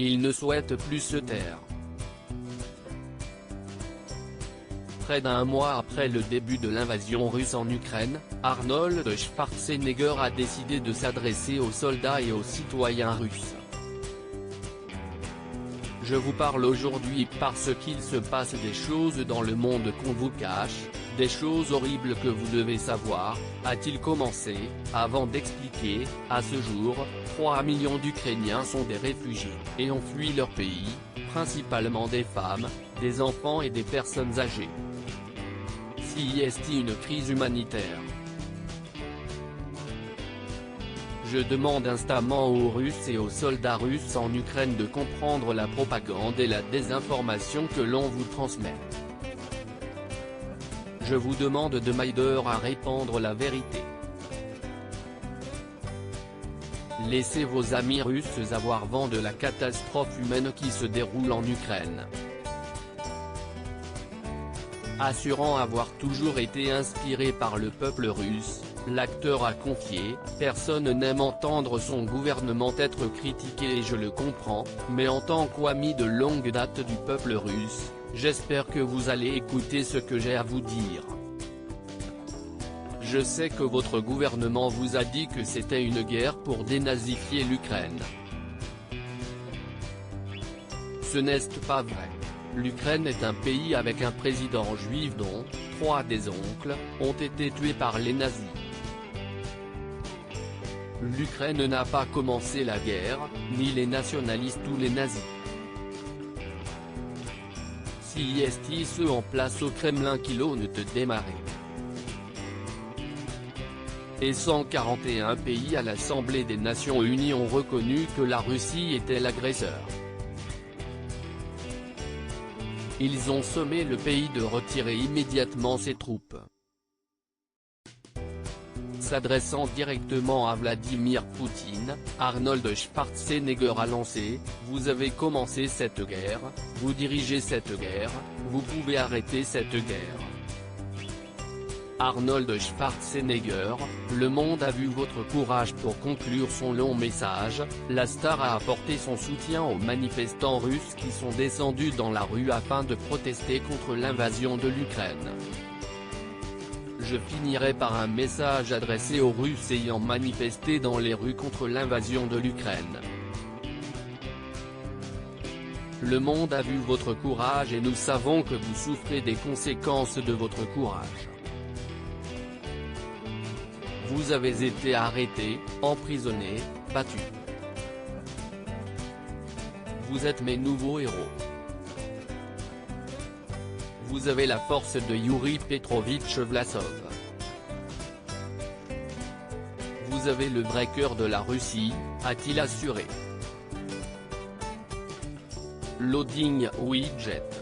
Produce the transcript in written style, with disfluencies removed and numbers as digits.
Il ne souhaite plus se taire. Près d'un mois après le début de l'invasion russe en Ukraine, Arnold Schwarzenegger a décidé de s'adresser aux soldats et aux citoyens russes. Je vous parle aujourd'hui parce qu'il se passe des choses dans le monde qu'on vous cache, des choses horribles que vous devez savoir, a-t-il commencé, avant d'expliquer, à ce jour, 3 millions d'Ukrainiens sont des réfugiés, et ont fui leur pays, principalement des femmes, des enfants et des personnes âgées. Est-il une crise humanitaire? Je demande instamment aux Russes et aux soldats russes en Ukraine de comprendre la propagande et la désinformation que l'on vous transmet. Je vous demande de m'aider à répandre la vérité. Laissez vos amis russes avoir vent de la catastrophe humaine qui se déroule en Ukraine. Assurant avoir toujours été inspiré par le peuple russe, l'acteur a confié « Personne n'aime entendre son gouvernement être critiqué et je le comprends, mais en tant qu'ami de longue date du peuple russe, j'espère que vous allez écouter ce que j'ai à vous dire. Je sais que votre gouvernement vous a dit que c'était une guerre pour dénazifier l'Ukraine. Ce n'est pas vrai. L'Ukraine est un pays avec un président juif dont 3 des oncles ont été tués par les nazis. L'Ukraine n'a pas commencé la guerre, ni les nationalistes ou les nazis. Si est ceux en place au Kremlin qui l'ont te démarrer. Et 141 pays à l'Assemblée des Nations Unies ont reconnu que la Russie était l'agresseur. Ils ont sommé le pays de retirer immédiatement ses troupes. S'adressant directement à Vladimir Poutine, Arnold Schwarzenegger a lancé « Vous avez commencé cette guerre, vous dirigez cette guerre, vous pouvez arrêter cette guerre ». Arnold Schwarzenegger, le monde a vu votre courage pour conclure son long message, la star a apporté son soutien aux manifestants russes qui sont descendus dans la rue afin de protester contre l'invasion de l'Ukraine. Je finirai par un message adressé aux Russes ayant manifesté dans les rues contre l'invasion de l'Ukraine. Le monde a vu votre courage et nous savons que vous souffrez des conséquences de votre courage. Vous avez été arrêtés, emprisonnés, battus. Vous êtes mes nouveaux héros. Vous avez la force de Yuri Petrovitch Vlasov. Vous avez le vrai cœur de la Russie, a-t-il assuré. Loading Widget.